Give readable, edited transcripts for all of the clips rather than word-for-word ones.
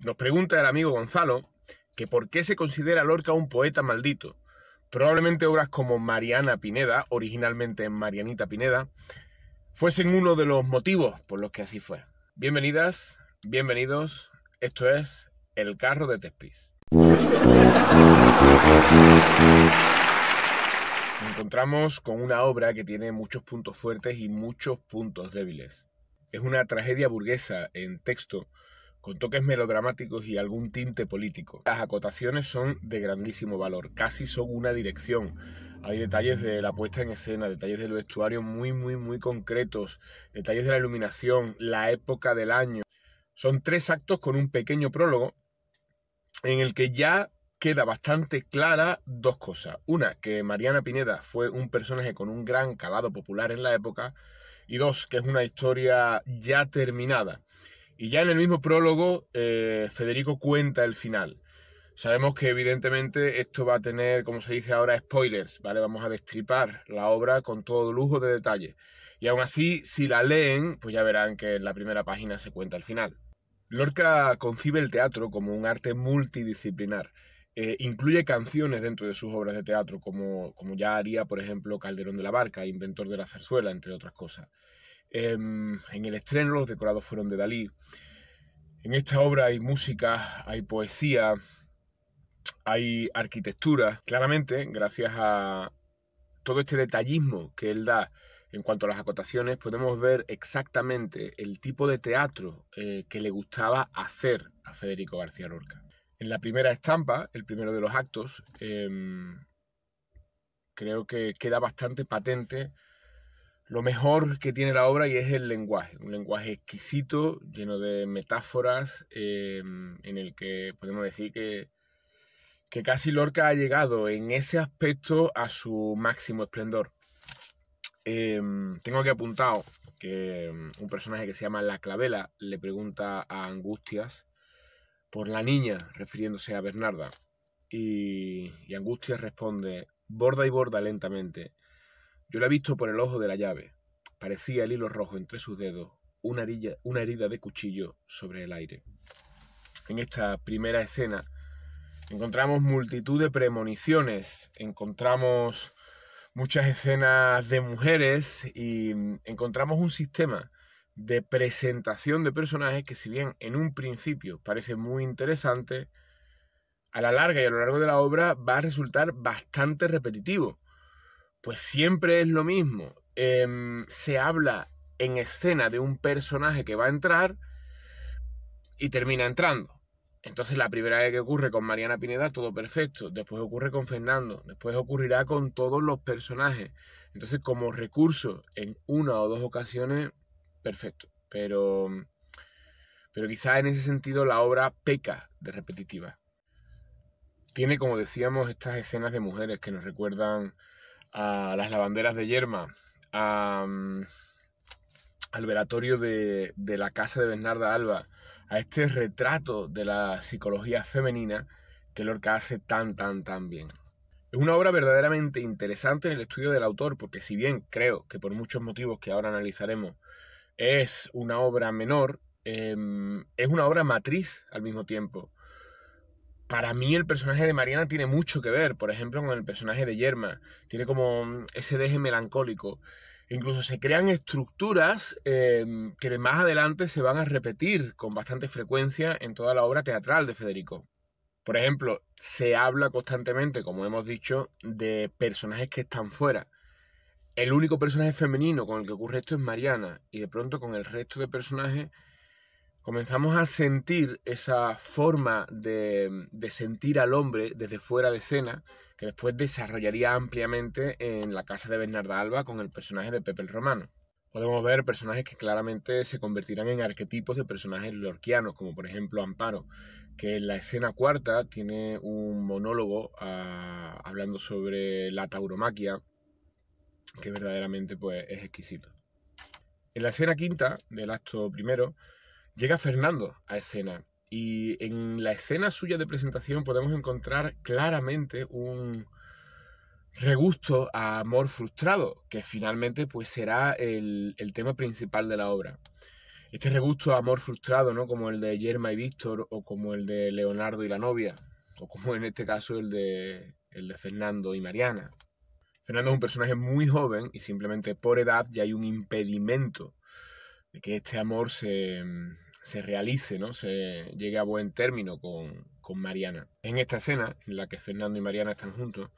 Nos pregunta el amigo Gonzalo que por qué se considera Lorca un poeta maldito. Probablemente obras como Mariana Pineda, originalmente Marianita Pineda, fuesen uno de los motivos por los que así fue. Bienvenidas, bienvenidos, esto es El Carro de Thespis. Nos encontramos con una obra que tiene muchos puntos fuertes y muchos puntos débiles. Es una tragedia burguesa en texto, con toques melodramáticos y algún tinte político. Las acotaciones son de grandísimo valor, casi son una dirección. Hay detalles de la puesta en escena, detalles del vestuario muy concretos, detalles de la iluminación, la época del año. Son 3 actos con un pequeño prólogo en el que ya queda bastante clara 2 cosas. Una, que Mariana Pineda fue un personaje con un gran calado popular en la época, y 2, que es una historia ya terminada. Y ya en el mismo prólogo, Federico cuenta el final. Sabemos que evidentemente esto va a tener, como se dice ahora, spoilers, ¿vale? Vamos a destripar la obra con todo lujo de detalle. Y aún así, si la leen, pues ya verán que en la primera página se cuenta el final. Lorca concibe el teatro como un arte multidisciplinar. Incluye canciones dentro de sus obras de teatro, como ya haría, por ejemplo, Calderón de la Barca, inventor de la zarzuela, entre otras cosas. En el estreno los decorados fueron de Dalí. En esta obra hay música, hay poesía, hay arquitectura. Claramente, gracias a todo este detallismo que él da en cuanto a las acotaciones, podemos ver exactamente el tipo de teatro que le gustaba hacer a Federico García Lorca. En la primera estampa, el primero de los actos, creo que queda bastante patente lo mejor que tiene la obra, y es el lenguaje. Un lenguaje exquisito, lleno de metáforas, en el que podemos decir que casi Lorca ha llegado en ese aspecto a su máximo esplendor. Tengo aquí apuntado que un personaje que se llama La Clavela le pregunta a Angustias por la niña, refiriéndose a Bernarda. Y Angustias responde: borda y borda lentamente. Yo la he visto por el ojo de la llave. Parecía el hilo rojo entre sus dedos, una herida de cuchillo sobre el aire. En esta primera escena encontramos multitud de premoniciones, encontramos muchas escenas de mujeres y encontramos un sistema de presentación de personajes que, si bien en un principio parece muy interesante, a la larga y a lo largo de la obra va a resultar bastante repetitivo. Pues siempre es lo mismo. Se habla en escena de un personaje que va a entrar y termina entrando. Entonces la primera vez que ocurre con Mariana Pineda, todo perfecto. Después ocurre con Fernando. Después ocurrirá con todos los personajes. Entonces, como recurso en una o 2 ocasiones, perfecto. Pero quizás en ese sentido la obra peca de repetitiva. Tiene, como decíamos, estas escenas de mujeres que nos recuerdan a las lavanderas de Yerma, al velatorio de la casa de Bernarda Alba, a este retrato de la psicología femenina que Lorca hace tan bien. Es una obra verdaderamente interesante en el estudio del autor, porque si bien creo que por muchos motivos que ahora analizaremos es una obra menor, es una obra matriz al mismo tiempo. Para mí el personaje de Mariana tiene mucho que ver, por ejemplo, con el personaje de Yerma. Tiene como ese deje melancólico. Incluso se crean estructuras que más adelante se van a repetir con bastante frecuencia en toda la obra teatral de Federico. Por ejemplo, se habla constantemente, como hemos dicho, de personajes que están fuera. El único personaje femenino con el que ocurre esto es Mariana, y de pronto con el resto de personajes comenzamos a sentir esa forma de sentir al hombre desde fuera de escena, que después desarrollaría ampliamente en la casa de Bernarda Alba con el personaje de Pepe el Romano. Podemos ver personajes que claramente se convertirán en arquetipos de personajes lorquianos, como por ejemplo Amparo, que en la escena cuarta tiene un monólogo hablando sobre la tauromaquia, que verdaderamente pues, es exquisito. En la escena quinta del acto primero, llega Fernando a escena, y en la escena suya de presentación podemos encontrar claramente un regusto a amor frustrado, que finalmente pues será el tema principal de la obra. Este regusto a amor frustrado, ¿no? Como el de Yerma y Víctor, o como el de Leonardo y la novia, o como en este caso el de Fernando y Mariana. Fernando es un personaje muy joven y simplemente por edad ya hay un impedimento de que este amor se realice, ¿no? Se llegue a buen término con Mariana. En esta escena, en la que Fernando y Mariana están juntos,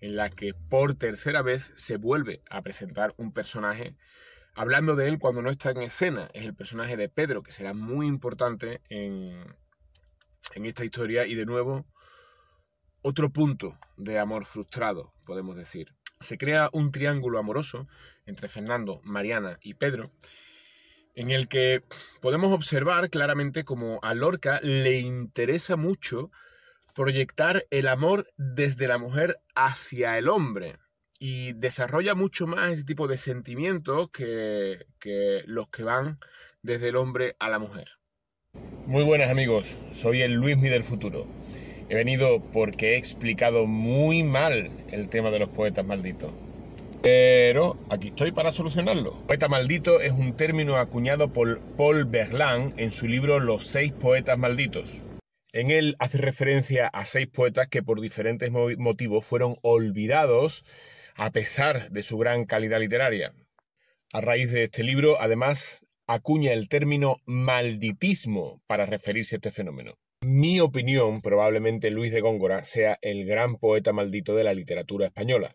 en la que por tercera vez se vuelve a presentar un personaje hablando de él cuando no está en escena. Es el personaje de Pedro, que será muy importante en esta historia, y de nuevo otro punto de amor frustrado, podemos decir. Se crea un triángulo amoroso entre Fernando, Mariana y Pedro, en el que podemos observar claramente como a Lorca le interesa mucho proyectar el amor desde la mujer hacia el hombre, y desarrolla mucho más ese tipo de sentimientos que los que van desde el hombre a la mujer. Muy buenas amigos, soy el Luismi del futuro. He venido porque he explicado muy mal el tema de los poetas malditos. Pero aquí estoy para solucionarlo. Poeta maldito es un término acuñado por Paul Verlaine en su libro Los 6 poetas malditos. En él hace referencia a 6 poetas que por diferentes motivos fueron olvidados a pesar de su gran calidad literaria. A raíz de este libro, además, acuña el término malditismo para referirse a este fenómeno. Mi opinión, probablemente Luis de Góngora sea el gran poeta maldito de la literatura española.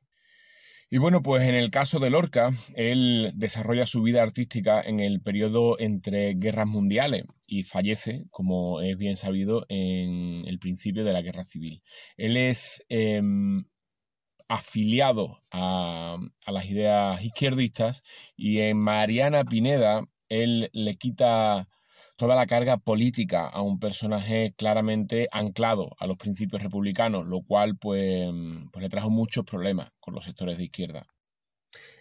Y bueno, pues en el caso de Lorca, él desarrolla su vida artística en el periodo entre guerras mundiales y fallece, como es bien sabido, en el principio de la Guerra Civil. Él es afiliado a las ideas izquierdistas, y en Mariana Pineda él le quita toda la carga política a un personaje claramente anclado a los principios republicanos, lo cual pues le trajo muchos problemas con los sectores de izquierda.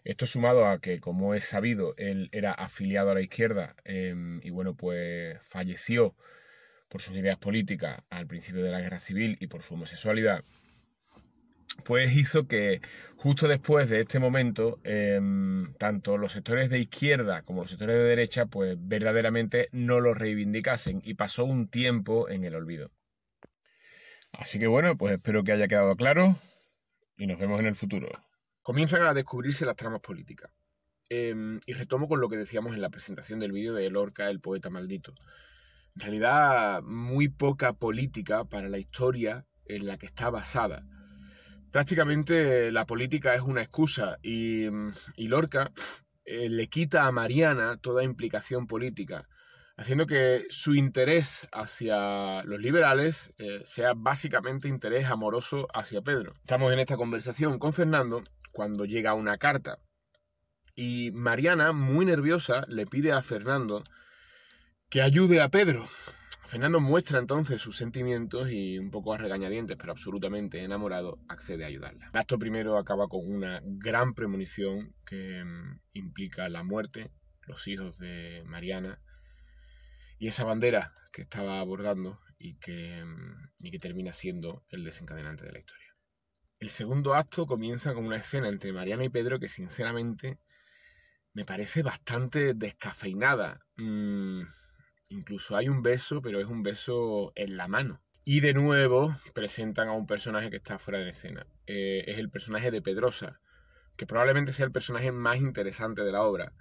Esto sumado a que, como es sabido, él era afiliado a la izquierda, y bueno, pues falleció por sus ideas políticas al principio de la Guerra Civil y por su homosexualidad, pues hizo que justo después de este momento, tanto los sectores de izquierda como los sectores de derecha, pues verdaderamente no lo reivindicasen, y pasó un tiempo en el olvido. Así que bueno, pues espero que haya quedado claro y nos vemos en el futuro. Comienzan a descubrirse las tramas políticas. Y retomo con lo que decíamos en la presentación del vídeo de Lorca, el poeta maldito. En realidad, muy poca política para la historia en la que está basada. Prácticamente la política es una excusa, y Lorca le quita a Mariana toda implicación política, haciendo que su interés hacia los liberales sea básicamente interés amoroso hacia Pedro. Estamos en esta conversación con Fernando cuando llega una carta, y Mariana, muy nerviosa, le pide a Fernando que ayude a Pedro. Fernando muestra entonces sus sentimientos y, un poco a regañadientes, pero absolutamente enamorado, accede a ayudarla. El acto primero acaba con una gran premonición que implica la muerte, los hijos de Mariana y esa bandera que estaba abordando, y que termina siendo el desencadenante de la historia. El segundo acto comienza con una escena entre Mariana y Pedro que sinceramente me parece bastante descafeinada. Incluso hay un beso, pero es un beso en la mano. Y de nuevo presentan a un personaje que está fuera de escena. Es el personaje de Pedrosa, que probablemente sea el personaje más interesante de la obra,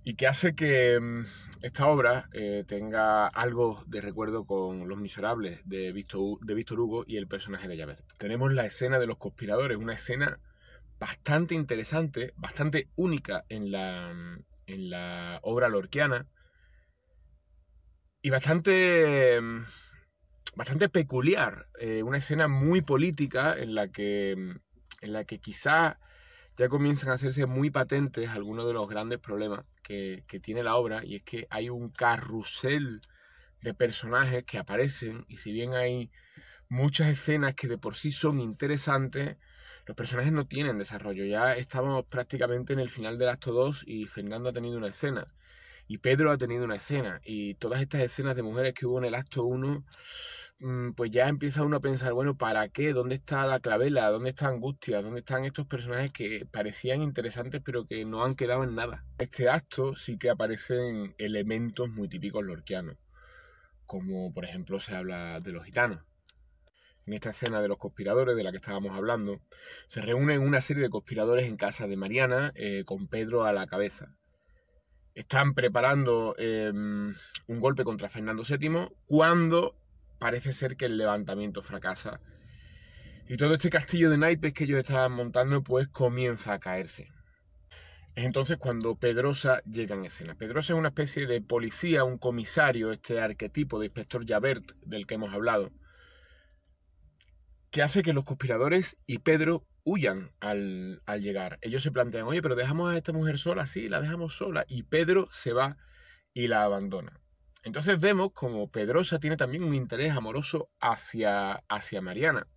y que hace que esta obra tenga algo de recuerdo con Los Miserables de Víctor Hugo y el personaje de Javert. Tenemos la escena de los conspiradores, una escena bastante interesante, bastante única en la obra lorquiana, y bastante peculiar. Una escena muy política en la que quizá ya comienzan a hacerse muy patentes algunos de los grandes problemas que tiene la obra, y es que hay un carrusel de personajes que aparecen, y si bien hay muchas escenas que de por sí son interesantes, los personajes no tienen desarrollo. Ya estamos prácticamente en el final del acto 2 y Fernando ha tenido una escena, y Pedro ha tenido una escena, y todas estas escenas de mujeres que hubo en el acto 1 pues ya empieza uno a pensar, bueno, ¿para qué? ¿Dónde está la Clavel?, ¿dónde está Angustias?, ¿dónde están estos personajes que parecían interesantes pero que no han quedado en nada? En este acto sí que aparecen elementos muy típicos lorquianos, como por ejemplo se habla de los gitanos. En esta escena de los conspiradores de la que estábamos hablando, se reúnen una serie de conspiradores en casa de Mariana, con Pedro a la cabeza. Están preparando un golpe contra Fernando VII cuando parece ser que el levantamiento fracasa. Y todo este castillo de naipes que ellos estaban montando pues comienza a caerse. Es entonces cuando Pedrosa llega en escena. Pedrosa es una especie de policía, un comisario, este arquetipo de inspector Javert del que hemos hablado, que hace que los conspiradores y Pedro huyan al llegar. Ellos se plantean, oye, pero dejamos a esta mujer sola, sí, la dejamos sola, y Pedro se va y la abandona. Entonces vemos como Pedrosa tiene también un interés amoroso hacia Mariana.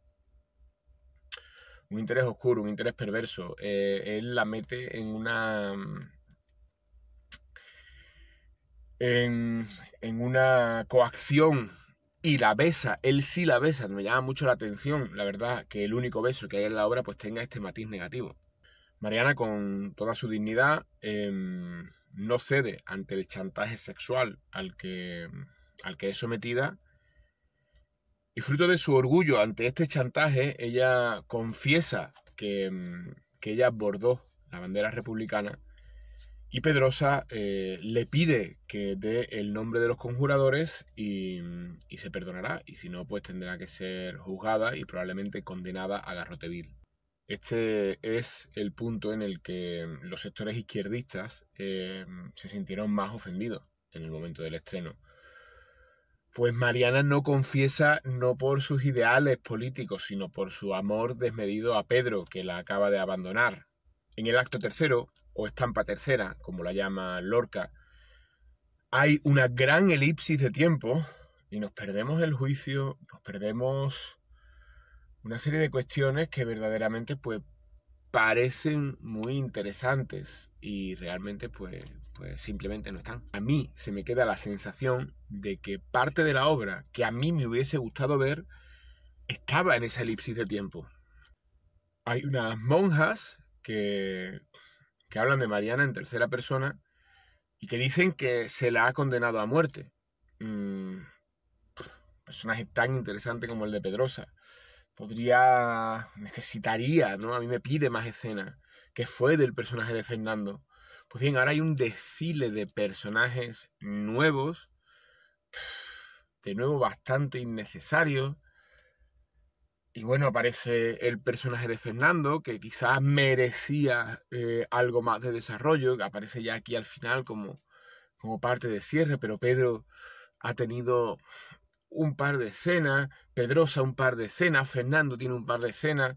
Un interés oscuro, un interés perverso. Él la mete en una coacción y la besa. Él sí la besa. Me llama mucho la atención, la verdad, que el único beso que hay en la obra pues tenga este matiz negativo. Mariana, con toda su dignidad, no cede ante el chantaje sexual al que es sometida. Y fruto de su orgullo ante este chantaje, ella confiesa que ella bordó la bandera republicana, y Pedrosa le pide que dé el nombre de los conjuradores y se perdonará. Y si no, pues tendrá que ser juzgada y probablemente condenada a garrote vil. Este es el punto en el que los sectores izquierdistas se sintieron más ofendidos en el momento del estreno. Pues Mariana no confiesa no por sus ideales políticos, sino por su amor desmedido a Pedro, que la acaba de abandonar. En el acto tercero, o estampa tercera, como la llama Lorca, hay una gran elipsis de tiempo y nos perdemos el juicio, nos perdemos una serie de cuestiones que verdaderamente pues parecen muy interesantes y realmente pues simplemente no están. A mí se me queda la sensación de que parte de la obra que a mí me hubiese gustado ver estaba en esa elipsis de tiempo. Hay unas monjas que hablan de Mariana en tercera persona y que dicen que se la ha condenado a muerte. Personaje tan interesante como el de Pedrosa necesitaría, ¿no? A mí me pide más escena. ¿Qué fue del personaje de Fernando? Pues bien, ahora hay un desfile de personajes nuevos, de nuevo bastante innecesarios. Y bueno, aparece el personaje de Fernando, que quizás merecía algo más de desarrollo, que aparece ya aquí al final como parte de cierre, pero Pedro ha tenido un par de escenas, Pedrosa un par de escenas, Fernando tiene un par de escenas.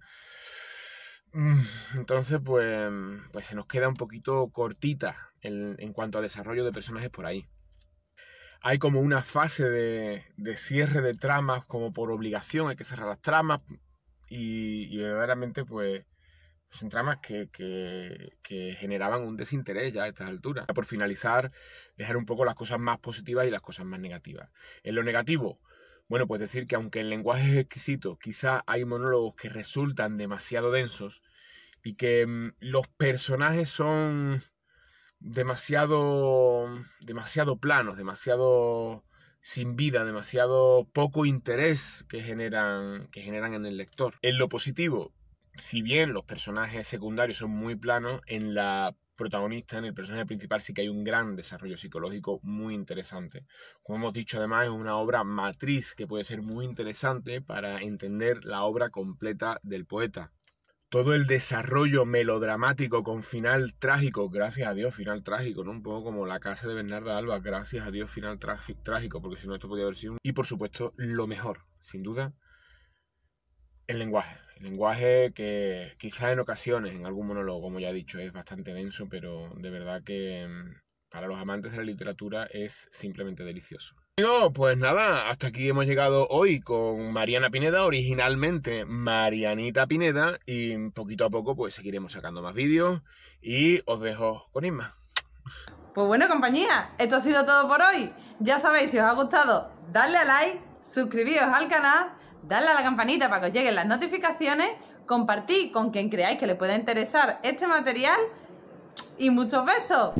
Entonces, pues se nos queda un poquito cortita en cuanto a desarrollo de personajes por ahí. Hay como una fase de cierre de tramas como por obligación, hay que cerrar las tramas y verdaderamente pues son tramas que generaban un desinterés ya a estas alturas. Por finalizar, dejar un poco las cosas más positivas y las cosas más negativas. En lo negativo, bueno, pues decir que aunque el lenguaje es exquisito, quizá hay monólogos que resultan demasiado densos y que los personajes son demasiado planos, demasiado sin vida, demasiado poco interés que generan en el lector. En lo positivo, si bien los personajes secundarios son muy planos, en la protagonista, en el personaje principal, sí que hay un gran desarrollo psicológico muy interesante. Como hemos dicho, además, es una obra matriz que puede ser muy interesante para entender la obra completa del poeta. Todo el desarrollo melodramático con final trágico, gracias a Dios, final trágico, ¿no? Un poco como La casa de Bernarda Alba, gracias a Dios, final trágico, porque si no esto podría haber sido Y por supuesto, lo mejor, sin duda, el lenguaje. El lenguaje que quizás en ocasiones, en algún monólogo, como ya he dicho, es bastante denso, pero de verdad que para los amantes de la literatura es simplemente delicioso. Pues nada, hasta aquí hemos llegado hoy con Mariana Pineda, originalmente Marianita Pineda, y poquito a poco pues seguiremos sacando más vídeos y os dejo con Isma. Pues bueno, compañía, esto ha sido todo por hoy. Ya sabéis, si os ha gustado, dadle a like, suscribíos al canal, darle a la campanita para que os lleguen las notificaciones, compartid con quien creáis que le pueda interesar este material y muchos besos.